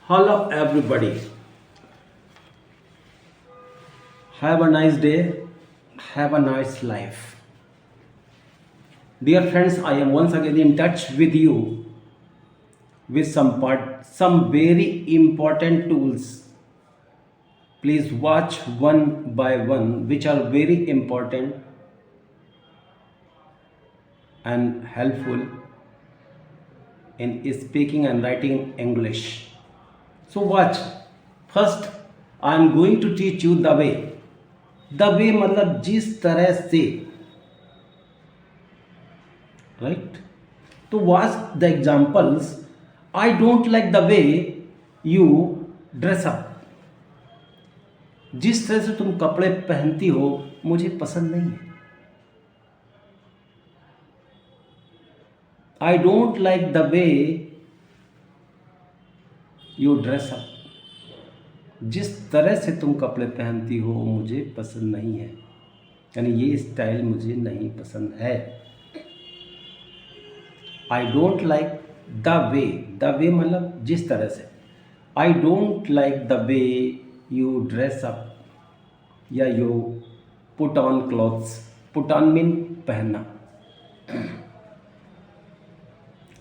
Hello, everybody. Have a nice day. Have a nice life. Dear friends, I am once again in touch with you with some very important tools. Please watch one by one, which are very important and helpful in speaking and writing English. So watch. First, I am going to teach you the way. The way मतलब जिस तरह से, right? To watch the examples. I don't like the way you dress up. जिस तरह से तुम कपड़े पहनती हो मुझे पसंद नहीं है. I don't like the way you dress up. जिस तरह से तुम कपड़े पहनती हो मुझे पसंद नहीं है, यानी ये स्टाइल मुझे नहीं पसंद है. I don't like the way मतलब जिस तरह से. I don't like the way you dress up या you put on clothes. Put on mean पहनना,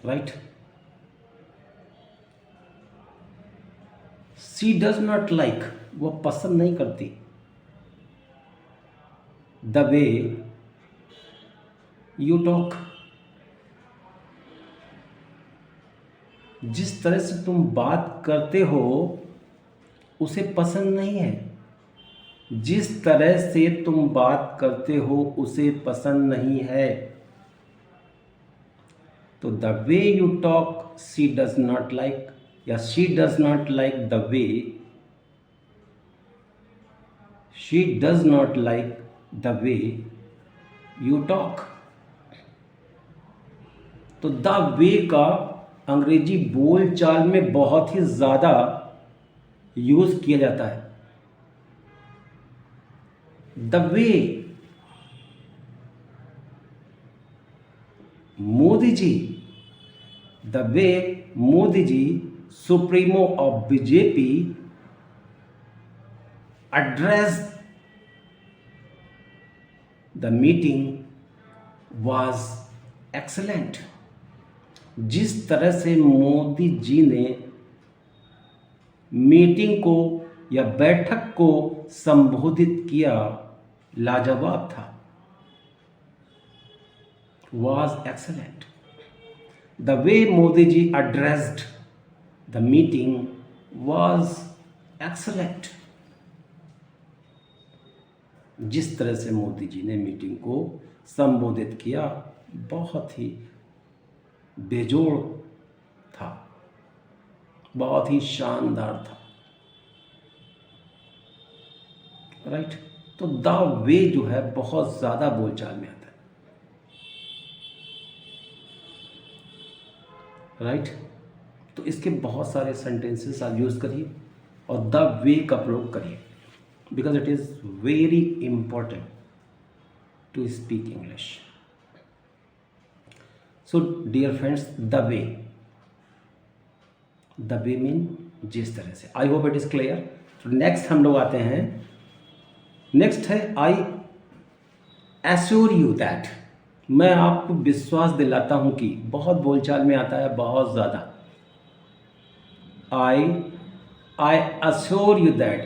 right. She does not like, वो पसंद नहीं करती. द वे यू टॉक, जिस तरह से तुम बात करते हो उसे पसंद नहीं है. जिस तरह से तुम बात करते हो उसे पसंद नहीं है. तो the way you talk she does not like, या she does not like the way, she does not like the way you talk. तो द वे का अंग्रेजी बोलचाल में बहुत ही ज़्यादा यूज़ किया जाता है. The way Modi ji, the way Modi ji supremo of BJP addressed the meeting was excellent. जिस तरह से मोदी जी ने मीटिंग को या बैठक को संबोधित किया लाजवाब था. was excellent. The way Modi ji addressed the meeting was excellent. जिस तरह से मोदी जी ने मीटिंग को संबोधित किया बहुत ही बेजोड़ था, बहुत ही शानदार था, राइट. तो द वे जो है बहुत ज़्यादा बोलचाल में आता है, राइट. तो इसके बहुत सारे सेंटेंसेस आप यूज़ करिए और द वे का प्रयोग करिए, because it is very important to speak English. So dear friends, the way mean जिस तरह से. I hope it is clear. So next हम लोग आते हैं, नेक्स्ट है I assure you that. मैं आपको विश्वास दिलाता हूँ कि, बहुत बोलचाल में आता है बहुत ज़्यादा. I assure you that,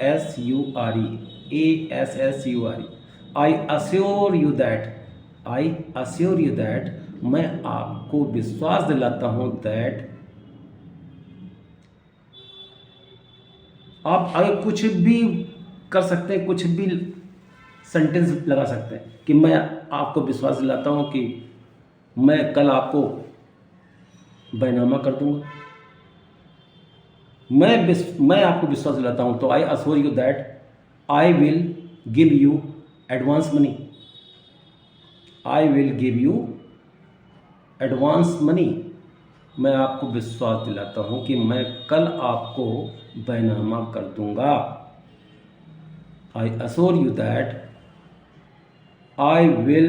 ASSURE. I assure you that, मैं आपको विश्वास दिलाता हूँ that. आप अगर कुछ भी कर सकते हैं, कुछ भी सेंटेंस लगा सकते हैं कि मैं आपको विश्वास दिलाता हूँ कि मैं कल आपको बैनामा कर दूंगा. मैं आपको विश्वास दिलाता हूँ, तो I assure you that I will give you advance money. I will give you advance money. मैं आपको विश्वास दिलाता हूँ कि मैं कल आपको बैनामा कर दूंगा. I assure you that I will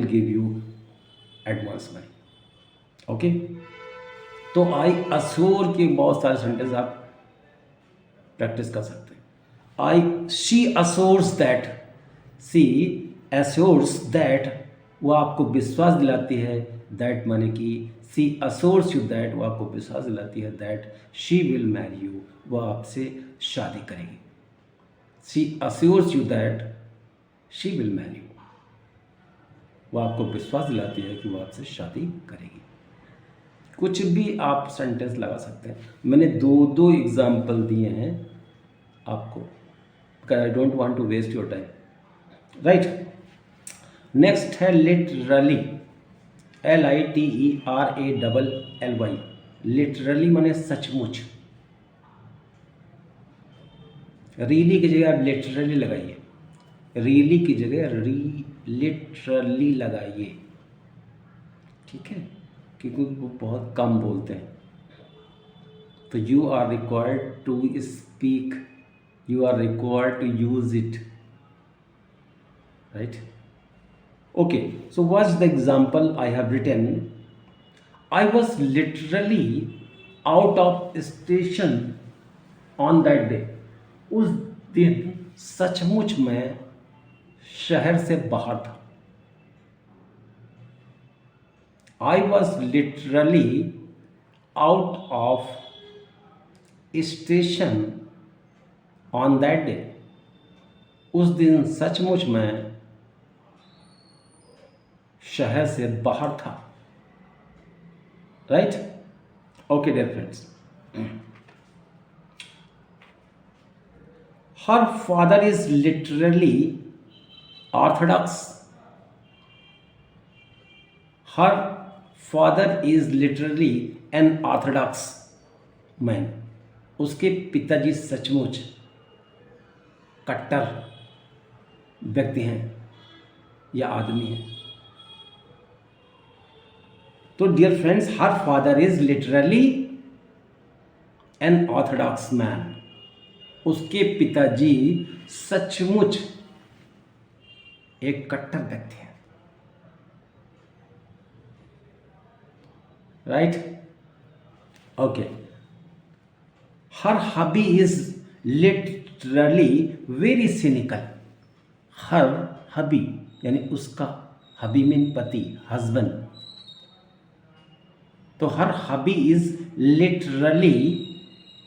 give you advance money. Okay, तो आई अश्योर के बहुत सारे सेंटेंस आप प्रैक्टिस कर सकते हैं। She assures that, she assures that, वो आपको विश्वास दिलाती है, दैट माने कि शी अश्योर्स यू दैट, वो आपको विश्वास दिलाती है that she will marry you, वो आपसे शादी करेगी। She assures you that she will marry you, वो आपको विश्वास दिलाती है कि वो आपसे शादी करेगी। कुछ भी आप सेंटेंस लगा सकते हैं। मैंने दो एग्जाम्पल दिए हैं आपको, I don't want to waste your time, right. Next है लिटरली, LITERALLY, लिटरली माने सचमुच। रियली की जगह आप लिटरली लगाइए, रियली की जगह लिटरली लगाइए, ठीक है, क्योंकि वो बहुत कम बोलते हैं। तो you are required to speak, you are required to use it, right. Okay, so what's the example I have written? I was literally out of station on that day. उस दिन सचमुच मैं शहर से बाहर था। I was literally out of station on that day. उस दिन सचमुच मैं शहर से बाहर था, right. Okay dear friends, her father is literally orthodox, her father is literally an orthodox man, उसके पिताजी सचमुच कट्टर व्यक्ति हैं या आदमी हैं। तो dear friends, her father is literally an orthodox man, उसके पिताजी सचमुच एक कट्टर व्यक्ति हैं, right. Okay, her hubby is literally very cynical, her hubby यानी उसका, हबी मीन पति, हस्बैंड, तो her hubby is literally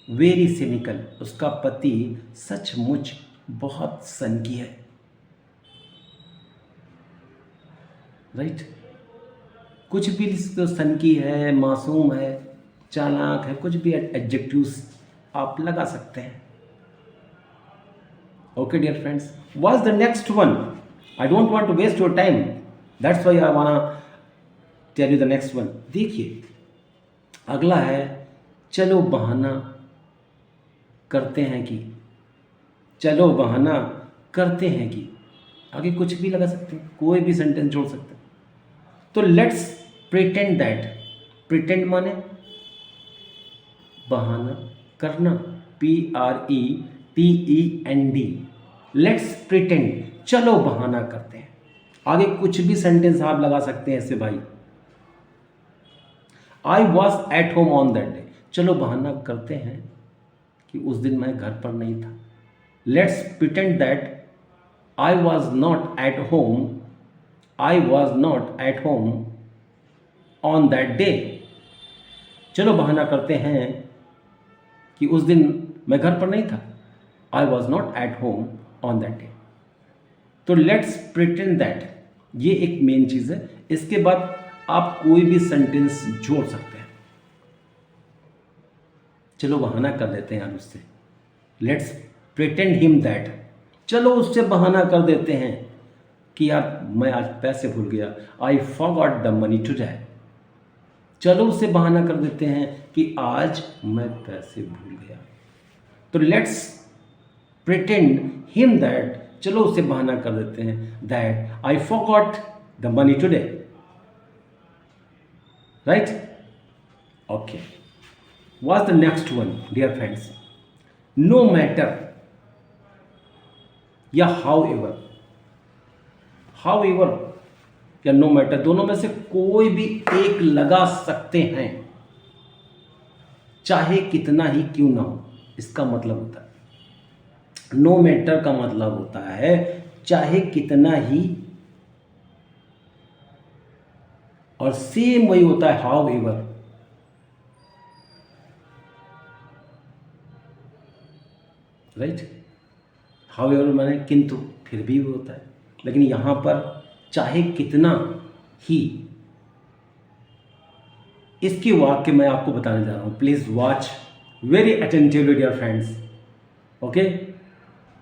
very cynical, उसका पति सचमुच बहुत सनकी है, राइट। कुछ भी तो सनकी है, मासूम है, चालाक है, कुछ भी एडजेक्टिव्स आप लगा सकते हैं। Okay dear friends, what's the next one? I don't want to waste your time, that's why I wanna tell you the next one. देखिए अगला है, चलो बहाना करते हैं कि, चलो बहाना करते हैं कि, आगे कुछ भी लगा सकते हैं, कोई भी सेंटेंस जोड़ सकते हैं। तो लेट्स प्रिटेंड दैट, प्रिटेंड माने बहाना करना, PRETEND, लेट्स प्रिटेंड, चलो बहाना करते हैं। आगे कुछ भी सेंटेंस आप लगा सकते हैं ऐसे भाई, I was at home on that day, चलो बहाना करते हैं कि उस दिन मैं घर पर नहीं था। Let's pretend that I was not at home, I was not at home on that day, चलो बहाना करते हैं कि उस दिन मैं घर पर नहीं था, I was not at home on that day. तो लेट्स प्रिटेंड दैट, ये एक मेन चीज़ है। इसके बाद आप कोई भी सेंटेंस जोड़ सकते हैं। चलो बहाना कर देते हैं यार उससे, लेट्स प्रिटेंड हिम दैट, चलो उससे बहाना कर देते हैं कि यार मैं आज पैसे भूल गया, I forgot the money today, चलो उससे बहाना कर देते हैं कि आज मैं पैसे भूल गया। तो लेट्स प्रिटेंड हिम दैट, चलो उससे बहाना कर देते हैं that I forgot the money today, right. Okay, what's the next one dear friends? No matter या however, however या नो मैटर, दोनों में से कोई भी एक लगा सकते हैं, चाहे कितना ही क्यों ना हो। इसका मतलब होता है, नो मैटर का मतलब होता है चाहे कितना ही, और सेम वही होता है how ever. Right, how ever माने किंतु, फिर भी वो होता है, लेकिन यहां पर चाहे कितना ही। इसके वाक्य मैं आपको बताने जा रहा हूं, please watch very attentively dear friends. Okay,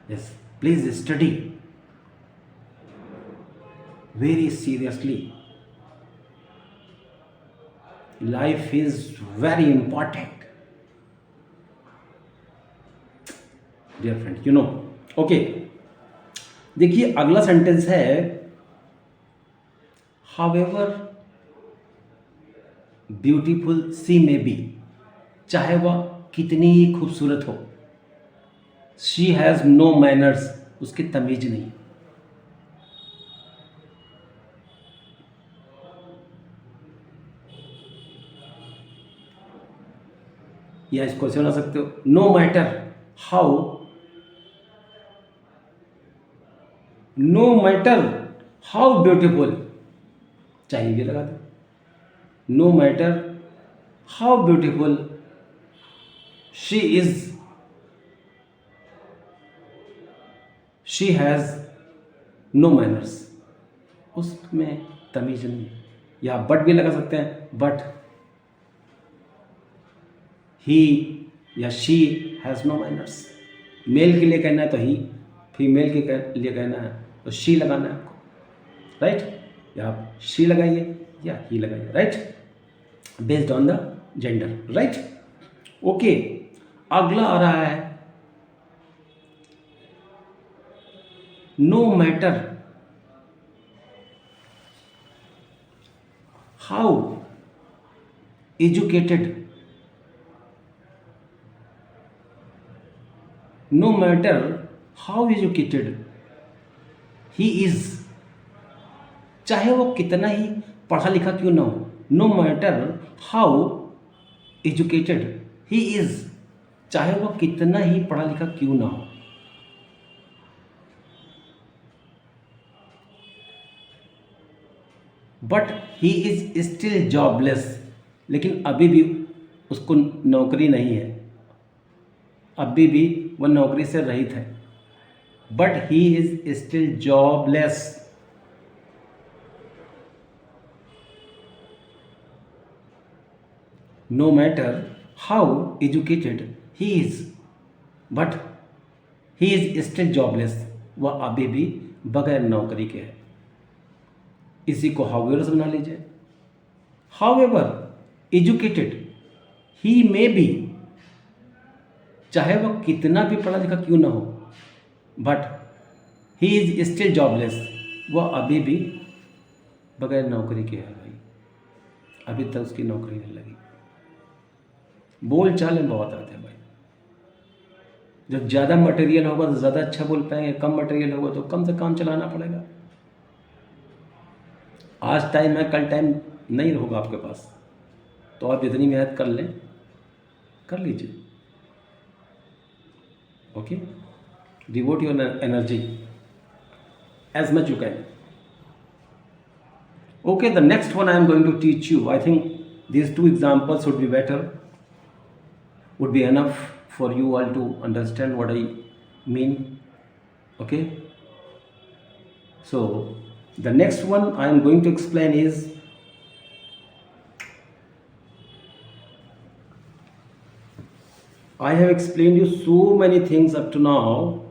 yes, please study very seriously. Life is very important dear friend, you know. Okay, देखिए अगला सेंटेंस है however beautiful she may be, चाहे वह कितनी ही खूबसूरत हो, शी हैज़ नो मैनर्स, उसकी तमीज नहीं। या इसको ऐसे बना सकते हो, no matter how, no matter how beautiful, चाहिए भी लगा दो, no matter how beautiful she is, she has no manners, उसमें तमीज नहीं। या बट भी लगा सकते हैं, बट ही या she has no manners. Male के लिए कहना है तो ही, फीमेल के लिए कहना है तो शी लगाना है आपको। राइट, या आप शी लगाइए या ही लगाइए, right, based on the gender. Right, okay, अगला आ रहा है no matter how educated, no matter how educated he is, चाहे वो कितना ही पढ़ा लिखा क्यों ना हो, no matter how educated he is, चाहे वो कितना ही पढ़ा लिखा क्यों ना हो। But he is still jobless, लेकिन अभी भी उसको नौकरी नहीं है, अभी भी वह नौकरी से रहित है। But he is still jobless, no matter how educated he is, but he is still jobless, वह अभी भी बगैर नौकरी के है। इसी को हाउएवर से बना लीजिए, however educated he may be, चाहे वह कितना भी पढ़ा लिखा क्यों ना हो, but he is still jobless, वह अभी भी बगैर नौकरी के है भाई, अभी तक उसकी नौकरी नहीं लगी। बोल चाल में बहुत आते हैं भाई, जब ज़्यादा मटेरियल होगा तो ज़्यादा अच्छा बोल पाएंगे, कम मटेरियल होगा तो कम से काम चलाना पड़ेगा। आज टाइम है, कल टाइम नहीं होगा आपके पास, तो आप जितनी मेहनत कर लें कर लीजिए। Okay, devote your energy as much you can. Okay, the next one I am going to teach you, I think these two examples would be better, would be enough for you all to understand what I mean. Okay, so the next one I am going to explain is I have explained you so many things up to now,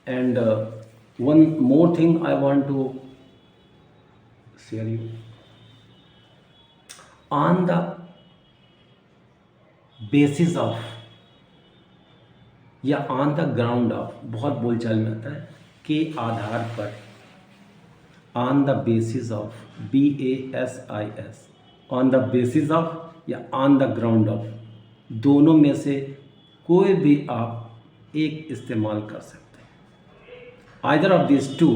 and one more thing I want to share you. On the basis of या on the ground of, बहुत बोलचाल में आता है, के आधार पर, on the basis of, BASIS, on the basis of या on the ground of, दोनों में से कोई भी आप एक इस्तेमाल कर सकते हैं। Either of these two,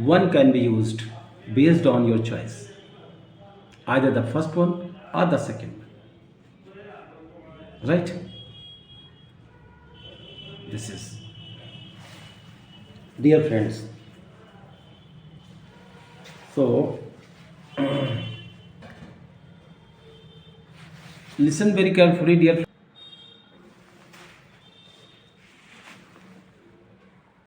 one can be used, based on your choice, either the first one or the second one, right? This is, dear friends, so listen very carefully, dear.